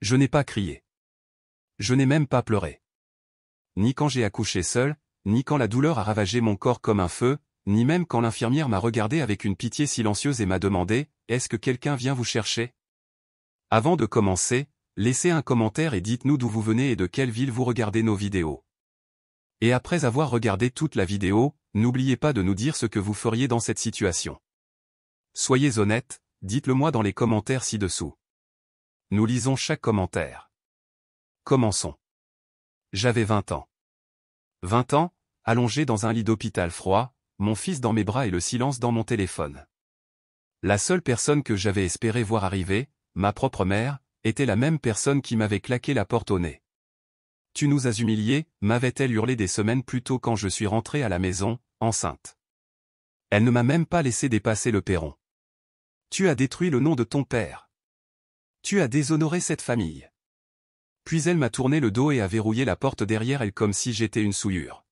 Je n'ai pas crié. Je n'ai même pas pleuré. Ni quand j'ai accouché seul, ni quand la douleur a ravagé mon corps comme un feu, ni même quand l'infirmière m'a regardé avec une pitié silencieuse et m'a demandé « Est-ce que quelqu'un vient vous chercher ?» Avant de commencer, laissez un commentaire et dites-nous d'où vous venez et de quelle ville vous regardez nos vidéos. Et après avoir regardé toute la vidéo, n'oubliez pas de nous dire ce que vous feriez dans cette situation. Soyez honnête, dites-le moi dans les commentaires ci-dessous. Nous lisons chaque commentaire. Commençons. J'avais 20 ans. 20 ans, allongé dans un lit d'hôpital froid, mon fils dans mes bras et le silence dans mon téléphone. La seule personne que j'avais espéré voir arriver, ma propre mère, était la même personne qui m'avait claqué la porte au nez. « Tu nous as humiliés » m'avait-elle hurlé des semaines plus tôt quand je suis rentré à la maison, enceinte. Elle ne m'a même pas laissé dépasser le perron. « Tu as détruit le nom de ton père. Tu as déshonoré cette famille. » Puis elle m'a tourné le dos et a verrouillé la porte derrière elle comme si j'étais une souillure.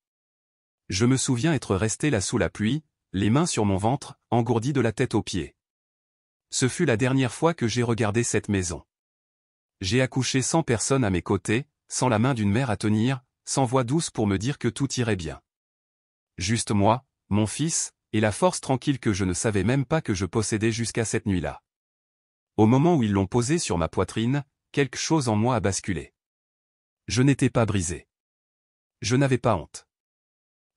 Je me souviens être resté là sous la pluie, les mains sur mon ventre, engourdi de la tête aux pieds. Ce fut la dernière fois que j'ai regardé cette maison. J'ai accouché sans personne à mes côtés, sans la main d'une mère à tenir, sans voix douce pour me dire que tout irait bien. Juste moi, mon fils, et la force tranquille que je ne savais même pas que je possédais jusqu'à cette nuit-là. Au moment où ils l'ont posé sur ma poitrine, quelque chose en moi a basculé. Je n'étais pas brisé. Je n'avais pas honte.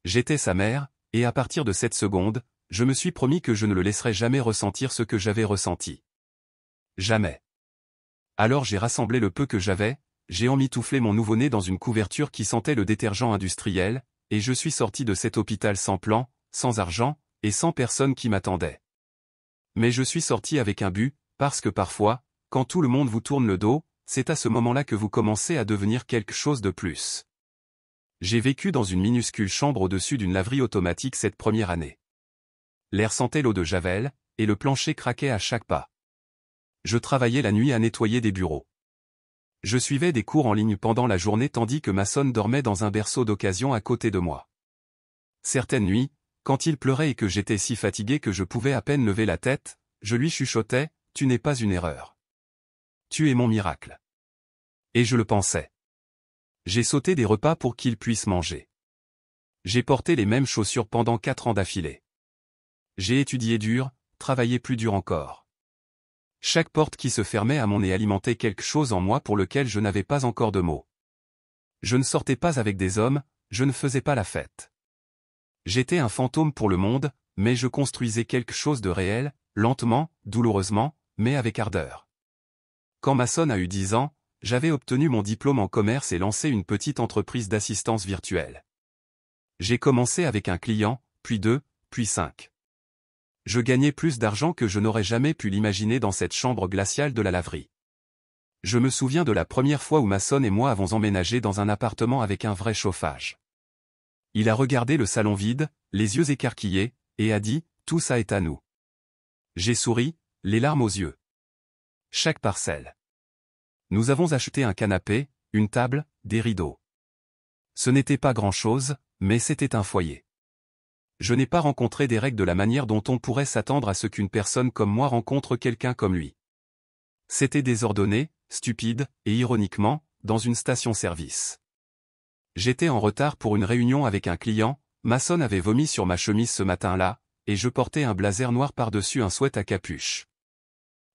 J'étais sa mère, et à partir de cette seconde, je me suis promis que je ne le laisserais jamais ressentir ce que j'avais ressenti. Jamais. Alors j'ai rassemblé le peu que j'avais, j'ai emmitouflé mon nouveau-né dans une couverture qui sentait le détergent industriel, et je suis sorti de cet hôpital sans plan, sans argent, et sans personne qui m'attendait. Mais je suis sorti avec un but, parce que parfois, quand tout le monde vous tourne le dos, c'est à ce moment-là que vous commencez à devenir quelque chose de plus. J'ai vécu dans une minuscule chambre au-dessus d'une laverie automatique cette première année. L'air sentait l'eau de javel, et le plancher craquait à chaque pas. Je travaillais la nuit à nettoyer des bureaux. Je suivais des cours en ligne pendant la journée tandis que ma sonne dormait dans un berceau d'occasion à côté de moi. Certaines nuits, quand il pleurait et que j'étais si fatigué que je pouvais à peine lever la tête, je lui chuchotais « Tu n'es pas une erreur. Tu es mon miracle. » Et je le pensais. J'ai sauté des repas pour qu'il puisse manger. J'ai porté les mêmes chaussures pendant 4 ans d'affilée. J'ai étudié dur, travaillé plus dur encore. Chaque porte qui se fermait à mon nez alimentait quelque chose en moi pour lequel je n'avais pas encore de mots. Je ne sortais pas avec des hommes, je ne faisais pas la fête. J'étais un fantôme pour le monde, mais je construisais quelque chose de réel, lentement, douloureusement, mais avec ardeur. Quand ma sonne a eu 10 ans, j'avais obtenu mon diplôme en commerce et lancé une petite entreprise d'assistance virtuelle. J'ai commencé avec un client, puis 2, puis 5. Je gagnais plus d'argent que je n'aurais jamais pu l'imaginer dans cette chambre glaciale de la laverie. Je me souviens de la première fois où ma sonne et moi avons emménagé dans un appartement avec un vrai chauffage. Il a regardé le salon vide, les yeux écarquillés, et a dit « Tout ça est à nous ». J'ai souri, les larmes aux yeux. Chaque parcelle. Nous avons acheté un canapé, une table, des rideaux. Ce n'était pas grand-chose, mais c'était un foyer. Je n'ai pas rencontré des règles de la manière dont on pourrait s'attendre à ce qu'une personne comme moi rencontre quelqu'un comme lui. C'était désordonné, stupide, et ironiquement, dans une station-service. J'étais en retard pour une réunion avec un client, ma sonne avait vomi sur ma chemise ce matin-là, et je portais un blazer noir par-dessus un sweat à capuche.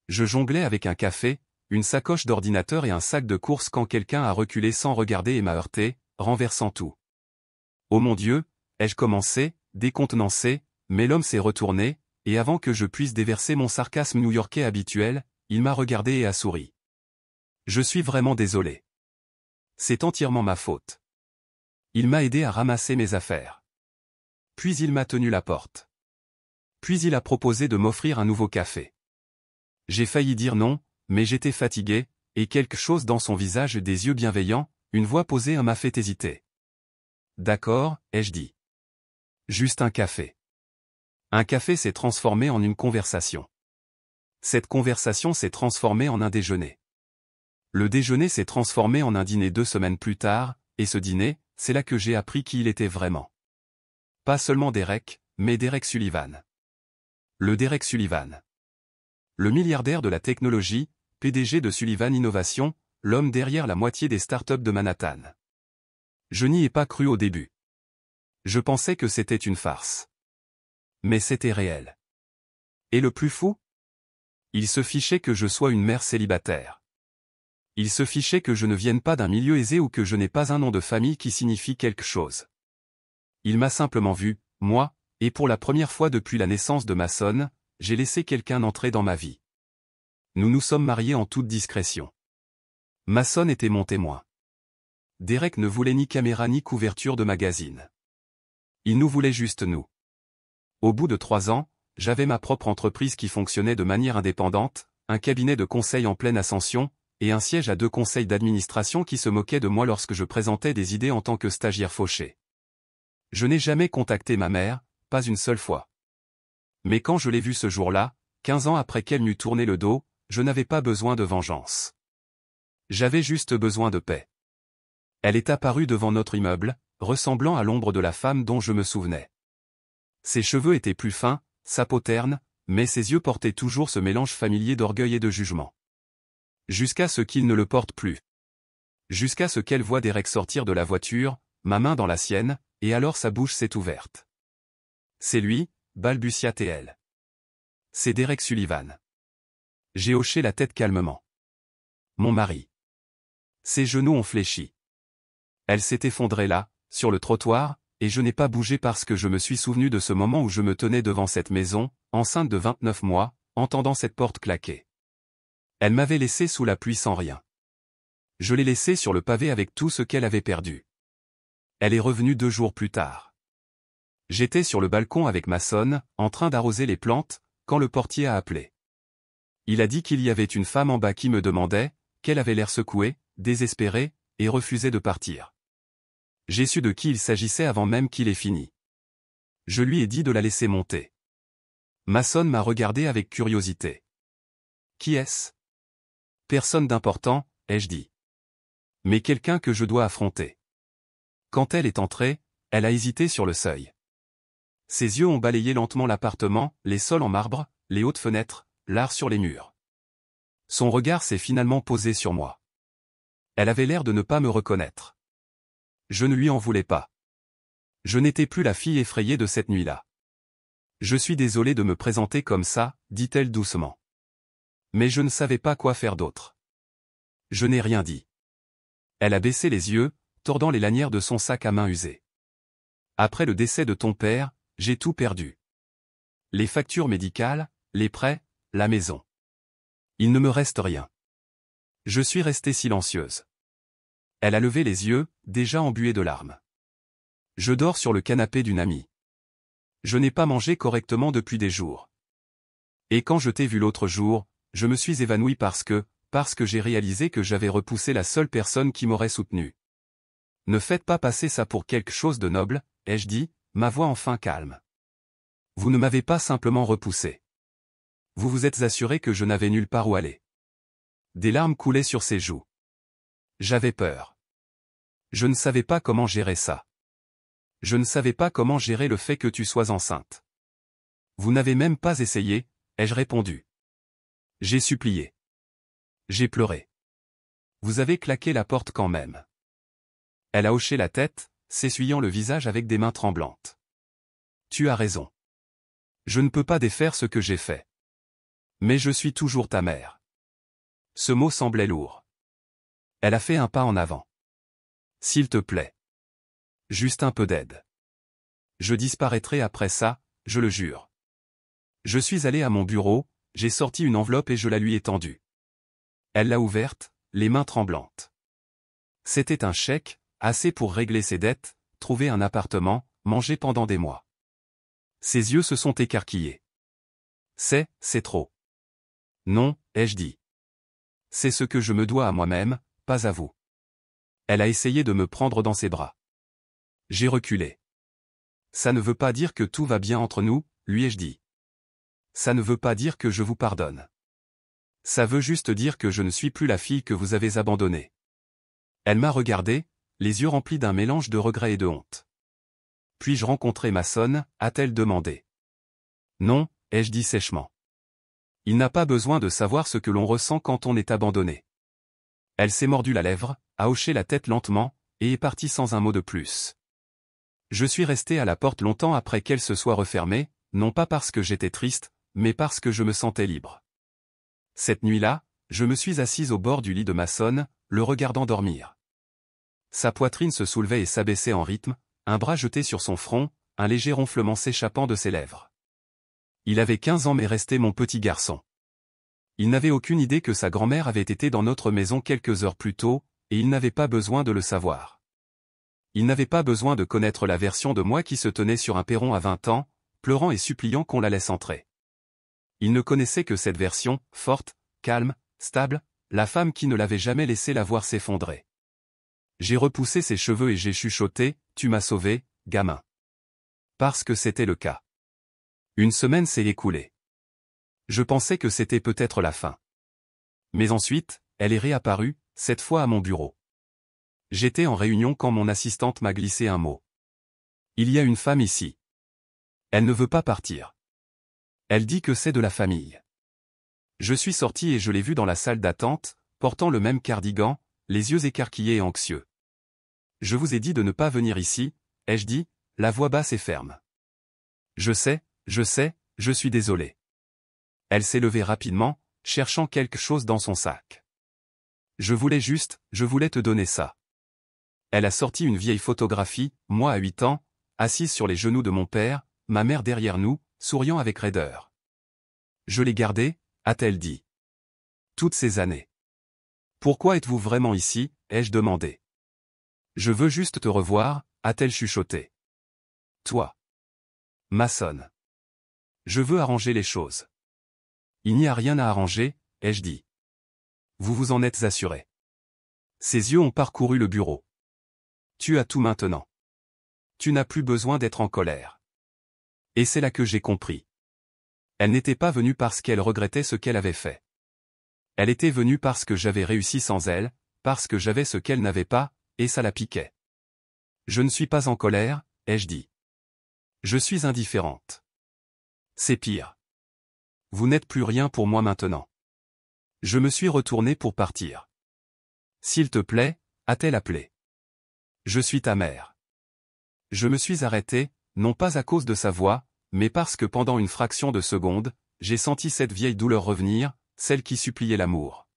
Je jonglais avec un café, une sacoche d'ordinateur et un sac de courses quand quelqu'un a reculé sans regarder et m'a heurté, renversant tout. Oh mon Dieu, ai-je commencé, décontenancé, mais l'homme s'est retourné, et avant que je puisse déverser mon sarcasme new-yorkais habituel, il m'a regardé et a souri. Je suis vraiment désolé. C'est entièrement ma faute. Il m'a aidé à ramasser mes affaires. Puis il m'a tenu la porte. Puis il a proposé de m'offrir un nouveau café. J'ai failli dire non, mais j'étais fatigué, et quelque chose dans son visage, des yeux bienveillants, une voix posée m'a fait hésiter. D'accord, ai-je dit. Juste un café. Un café s'est transformé en une conversation. Cette conversation s'est transformée en un déjeuner. Le déjeuner s'est transformé en un dîner 2 semaines plus tard, et ce dîner, c'est là que j'ai appris qui il était vraiment. Pas seulement Derek, mais Derek Sullivan. Le Derek Sullivan. Le milliardaire de la technologie, PDG de Sullivan Innovation, l'homme derrière la moitié des startups de Manhattan. Je n'y ai pas cru au début. Je pensais que c'était une farce. Mais c'était réel. Et le plus fou? Il se fichait que je sois une mère célibataire. Il se fichait que je ne vienne pas d'un milieu aisé ou que je n'ai pas un nom de famille qui signifie quelque chose. Il m'a simplement vu, moi, et pour la première fois depuis la naissance de Mason, j'ai laissé quelqu'un entrer dans ma vie. Nous nous sommes mariés en toute discrétion. Mason était mon témoin. Derek ne voulait ni caméra ni couverture de magazine. Il nous voulait juste nous. Au bout de 3 ans, j'avais ma propre entreprise qui fonctionnait de manière indépendante, un cabinet de conseil en pleine ascension, et un siège à 2 conseils d'administration qui se moquaient de moi lorsque je présentais des idées en tant que stagiaire fauché. Je n'ai jamais contacté ma mère, pas une seule fois. Mais quand je l'ai vue ce jour-là, 15 ans après qu'elle m'eût tourné le dos, je n'avais pas besoin de vengeance. J'avais juste besoin de paix. Elle est apparue devant notre immeuble, ressemblant à l'ombre de la femme dont je me souvenais. Ses cheveux étaient plus fins, sa peau terne, mais ses yeux portaient toujours ce mélange familier d'orgueil et de jugement. Jusqu'à ce qu'ils ne le portent plus. Jusqu'à ce qu'elle voie Derek sortir de la voiture, ma main dans la sienne, et alors sa bouche s'est ouverte. C'est lui, balbutia-t-elle. C'est Derek Sullivan. J'ai hoché la tête calmement. Mon mari. Ses genoux ont fléchi. Elle s'est effondrée là, sur le trottoir, et je n'ai pas bougé parce que je me suis souvenu de ce moment où je me tenais devant cette maison, enceinte de 29 mois, entendant cette porte claquer. Elle m'avait laissé sous la pluie sans rien. Je l'ai laissée sur le pavé avec tout ce qu'elle avait perdu. Elle est revenue 2 jours plus tard. J'étais sur le balcon avec Mason, en train d'arroser les plantes, quand le portier a appelé. Il a dit qu'il y avait une femme en bas qui me demandait, qu'elle avait l'air secouée, désespérée, et refusait de partir. J'ai su de qui il s'agissait avant même qu'il ait fini. Je lui ai dit de la laisser monter. Mason m'a regardé avec curiosité. Qui est-ce? Personne d'important, ai-je dit. Mais quelqu'un que je dois affronter. Quand elle est entrée, elle a hésité sur le seuil. Ses yeux ont balayé lentement l'appartement, les sols en marbre, les hautes fenêtres, l'art sur les murs. Son regard s'est finalement posé sur moi. Elle avait l'air de ne pas me reconnaître. Je ne lui en voulais pas. Je n'étais plus la fille effrayée de cette nuit-là. Je suis désolé de me présenter comme ça, dit-elle doucement. Mais je ne savais pas quoi faire d'autre. Je n'ai rien dit. Elle a baissé les yeux, tordant les lanières de son sac à main usé. Après le décès de ton père, j'ai tout perdu. Les factures médicales, les prêts, la maison. Il ne me reste rien. Je suis restée silencieuse. Elle a levé les yeux, déjà embuée de larmes. Je dors sur le canapé d'une amie. Je n'ai pas mangé correctement depuis des jours. Et quand je t'ai vu l'autre jour, je me suis évanouie parce que j'ai réalisé que j'avais repoussé la seule personne qui m'aurait soutenu. Ne faites pas passer ça pour quelque chose de noble, ai-je dit, ma voix enfin calme. Vous ne m'avez pas simplement repoussé. Vous vous êtes assuré que je n'avais nulle part où aller. Des larmes coulaient sur ses joues. J'avais peur. Je ne savais pas comment gérer ça. Je ne savais pas comment gérer le fait que tu sois enceinte. Vous n'avez même pas essayé, ai-je répondu. J'ai supplié. J'ai pleuré. Vous avez claqué la porte quand même. Elle a hoché la tête, s'essuyant le visage avec des mains tremblantes. Tu as raison. Je ne peux pas défaire ce que j'ai fait. Mais je suis toujours ta mère. Ce mot semblait lourd. Elle a fait un pas en avant. S'il te plaît. Juste un peu d'aide. Je disparaîtrai après ça, je le jure. Je suis allé à mon bureau, j'ai sorti une enveloppe et je la lui ai tendue. Elle l'a ouverte, les mains tremblantes. C'était un chèque, assez pour régler ses dettes, trouver un appartement, manger pendant des mois. Ses yeux se sont écarquillés. C'est trop. Non, ai-je dit. C'est ce que je me dois à moi-même, pas à vous. Elle a essayé de me prendre dans ses bras. J'ai reculé. Ça ne veut pas dire que tout va bien entre nous, lui ai-je dit. Ça ne veut pas dire que je vous pardonne. Ça veut juste dire que je ne suis plus la fille que vous avez abandonnée. Elle m'a regardé, les yeux remplis d'un mélange de regret et de honte. Puis-je rencontrer Mason, a-t-elle demandé. Non, ai-je dit sèchement. Il n'a pas besoin de savoir ce que l'on ressent quand on est abandonné. Elle s'est mordu la lèvre, a hoché la tête lentement, et est partie sans un mot de plus. Je suis resté à la porte longtemps après qu'elle se soit refermée, non pas parce que j'étais triste, mais parce que je me sentais libre. Cette nuit-là, je me suis assise au bord du lit de Mason, le regardant dormir. Sa poitrine se soulevait et s'abaissait en rythme, un bras jeté sur son front, un léger ronflement s'échappant de ses lèvres. Il avait 15 ans mais restait mon petit garçon. Il n'avait aucune idée que sa grand-mère avait été dans notre maison quelques heures plus tôt, et il n'avait pas besoin de le savoir. Il n'avait pas besoin de connaître la version de moi qui se tenait sur un perron à 20 ans, pleurant et suppliant qu'on la laisse entrer. Il ne connaissait que cette version, forte, calme, stable, la femme qui ne l'avait jamais laissé la voir s'effondrer. J'ai repoussé ses cheveux et j'ai chuchoté, « Tu m'as sauvé, gamin. » Parce que c'était le cas. Une semaine s'est écoulée. Je pensais que c'était peut-être la fin. Mais ensuite, elle est réapparue, cette fois à mon bureau. J'étais en réunion quand mon assistante m'a glissé un mot. Il y a une femme ici. Elle ne veut pas partir. Elle dit que c'est de la famille. Je suis sorti et je l'ai vue dans la salle d'attente, portant le même cardigan, les yeux écarquillés et anxieux. Je vous ai dit de ne pas venir ici, ai-je dit, la voix basse et ferme. Je sais, je suis désolé. Elle s'est levée rapidement, cherchant quelque chose dans son sac. Je voulais te donner ça. Elle a sorti une vieille photographie, moi à 8 ans, assise sur les genoux de mon père, ma mère derrière nous, souriant avec raideur. Je l'ai gardée, a-t-elle dit. Toutes ces années. Pourquoi êtes-vous vraiment ici, ai-je demandé. Je veux juste te revoir, a-t-elle chuchoté. Toi. Mason. Je veux arranger les choses. Il n'y a rien à arranger, ai-je dit. Vous vous en êtes assuré. Ses yeux ont parcouru le bureau. Tu as tout maintenant. Tu n'as plus besoin d'être en colère. Et c'est là que j'ai compris. Elle n'était pas venue parce qu'elle regrettait ce qu'elle avait fait. Elle était venue parce que j'avais réussi sans elle, parce que j'avais ce qu'elle n'avait pas, et ça la piquait. Je ne suis pas en colère, ai-je dit. Je suis indifférente. C'est pire. Vous n'êtes plus rien pour moi maintenant. Je me suis retourné pour partir. S'il te plaît, a-t-elle appelé. Je suis ta mère. Je me suis arrêté, non pas à cause de sa voix, mais parce que pendant une fraction de seconde, j'ai senti cette vieille douleur revenir, celle qui suppliait l'amour.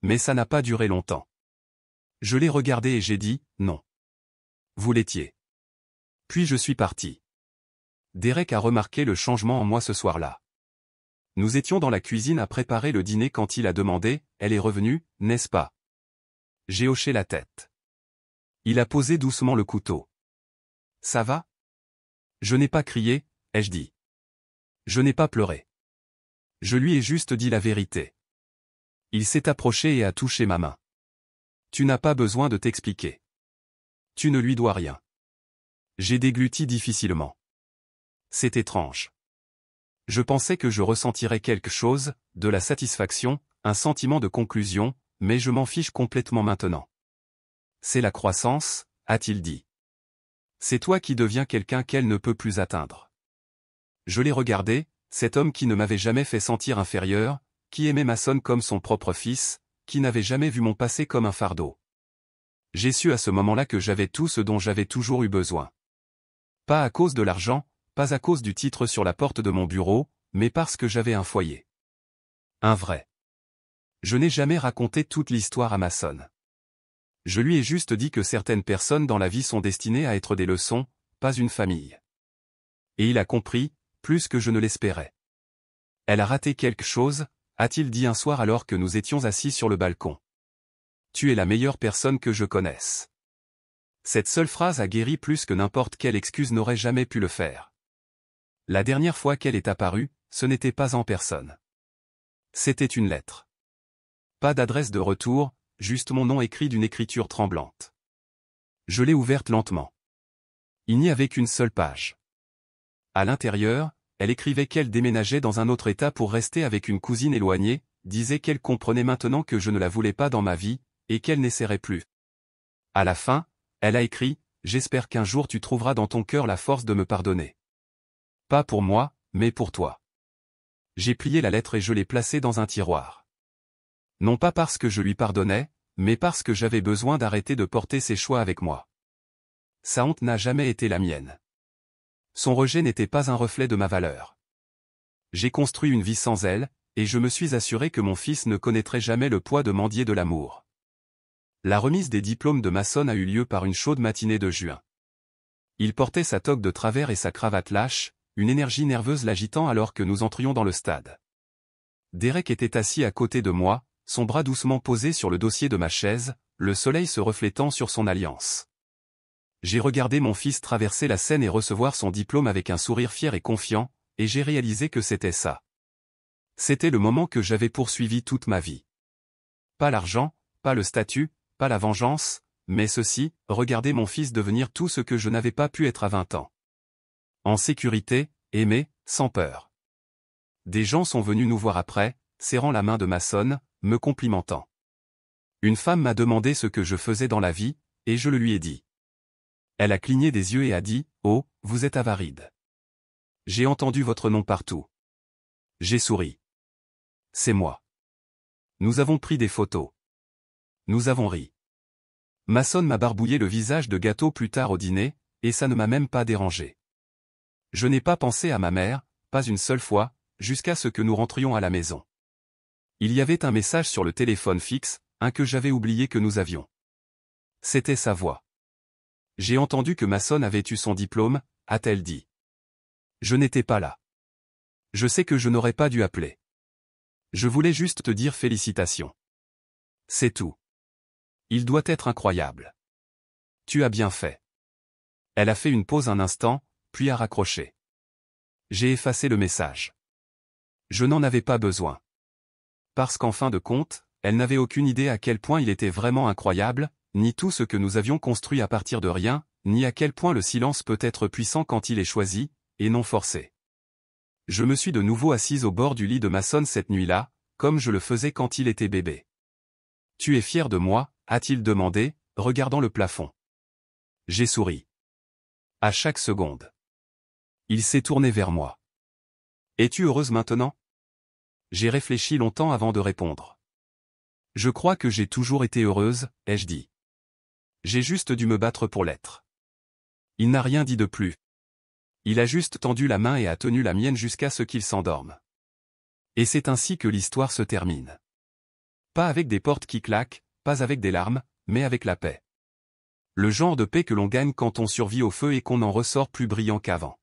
Mais ça n'a pas duré longtemps. Je l'ai regardé et j'ai dit, non. Vous l'étiez. Puis je suis parti. Derek a remarqué le changement en moi ce soir-là. Nous étions dans la cuisine à préparer le dîner quand il a demandé, elle est revenue, n'est-ce pas? J'ai hoché la tête. Il a posé doucement le couteau. Ça va? Je n'ai pas crié, ai-je dit. Je n'ai pas pleuré. Je lui ai juste dit la vérité. Il s'est approché et a touché ma main. Tu n'as pas besoin de t'expliquer. Tu ne lui dois rien. J'ai dégluti difficilement. C'est étrange. Je pensais que je ressentirais quelque chose, de la satisfaction, un sentiment de conclusion, mais je m'en fiche complètement maintenant. C'est la croissance, a-t-il dit. C'est toi qui deviens quelqu'un qu'elle ne peut plus atteindre. Je l'ai regardé, cet homme qui ne m'avait jamais fait sentir inférieur, qui aimait Mason comme son propre fils, qui n'avait jamais vu mon passé comme un fardeau. J'ai su à ce moment-là que j'avais tout ce dont j'avais toujours eu besoin. Pas à cause de l'argent, pas à cause du titre sur la porte de mon bureau, mais parce que j'avais un foyer. Un vrai. Je n'ai jamais raconté toute l'histoire à Mason. Je lui ai juste dit que certaines personnes dans la vie sont destinées à être des leçons, pas une famille. Et il a compris, plus que je ne l'espérais. Elle a raté quelque chose, a-t-il dit un soir alors que nous étions assis sur le balcon. Tu es la meilleure personne que je connaisse. Cette seule phrase a guéri plus que n'importe quelle excuse n'aurait jamais pu le faire. La dernière fois qu'elle est apparue, ce n'était pas en personne. C'était une lettre. Pas d'adresse de retour, juste mon nom écrit d'une écriture tremblante. Je l'ai ouverte lentement. Il n'y avait qu'une seule page. À l'intérieur, elle écrivait qu'elle déménageait dans un autre état pour rester avec une cousine éloignée, disait qu'elle comprenait maintenant que je ne la voulais pas dans ma vie, et qu'elle n'essaierait plus. À la fin, elle a écrit « J'espère qu'un jour tu trouveras dans ton cœur la force de me pardonner. Pas pour moi, mais pour toi. » J'ai plié la lettre et je l'ai placée dans un tiroir. Non pas parce que je lui pardonnais, mais parce que j'avais besoin d'arrêter de porter ses choix avec moi. Sa honte n'a jamais été la mienne. Son rejet n'était pas un reflet de ma valeur. J'ai construit une vie sans elle, et je me suis assuré que mon fils ne connaîtrait jamais le poids de mendier de l'amour. La remise des diplômes de maçonne a eu lieu par une chaude matinée de juin. Il portait sa toque de travers et sa cravate lâche, une énergie nerveuse l'agitant alors que nous entrions dans le stade. Derek était assis à côté de moi, son bras doucement posé sur le dossier de ma chaise, le soleil se reflétant sur son alliance. J'ai regardé mon fils traverser la scène et recevoir son diplôme avec un sourire fier et confiant, et j'ai réalisé que c'était ça. C'était le moment que j'avais poursuivi toute ma vie. Pas l'argent, pas le statut, pas la vengeance, mais ceci, regarder mon fils devenir tout ce que je n'avais pas pu être à 20 ans. En sécurité, aimé, sans peur. Des gens sont venus nous voir après, serrant la main de maçonne, me complimentant. Une femme m'a demandé ce que je faisais dans la vie, et je le lui ai dit. Elle a cligné des yeux et a dit, « Oh, vous êtes Avaride. J'ai entendu votre nom partout. » J'ai souri. C'est moi. Nous avons pris des photos. Nous avons ri. Maçonne m'a barbouillé le visage de gâteau plus tard au dîner, et ça ne m'a même pas dérangé. Je n'ai pas pensé à ma mère, pas une seule fois, jusqu'à ce que nous rentrions à la maison. Il y avait un message sur le téléphone fixe, un que j'avais oublié que nous avions. C'était sa voix. J'ai entendu que Maçonne avait eu son diplôme, a-t-elle dit. Je n'étais pas là. Je sais que je n'aurais pas dû appeler. Je voulais juste te dire félicitations. C'est tout. Il doit être incroyable. Tu as bien fait. Elle a fait une pause un instant, puis a raccroché. J'ai effacé le message. Je n'en avais pas besoin. Parce qu'en fin de compte, elle n'avait aucune idée à quel point il était vraiment incroyable, ni tout ce que nous avions construit à partir de rien, ni à quel point le silence peut être puissant quand il est choisi, et non forcé. Je me suis de nouveau assise au bord du lit de Maçonne cette nuit-là, comme je le faisais quand il était bébé. « Tu es fier de moi ?» a-t-il demandé, regardant le plafond. J'ai souri. À chaque seconde. Il s'est tourné vers moi. « Es-tu heureuse maintenant ?» J'ai réfléchi longtemps avant de répondre. « Je crois que j'ai toujours été heureuse, ai-je dit. J'ai juste dû me battre pour l'être. » Il n'a rien dit de plus. Il a juste tendu la main et a tenu la mienne jusqu'à ce qu'il s'endorme. Et c'est ainsi que l'histoire se termine. Pas avec des portes qui claquent, pas avec des larmes, mais avec la paix. Le genre de paix que l'on gagne quand on survit au feu et qu'on en ressort plus brillant qu'avant.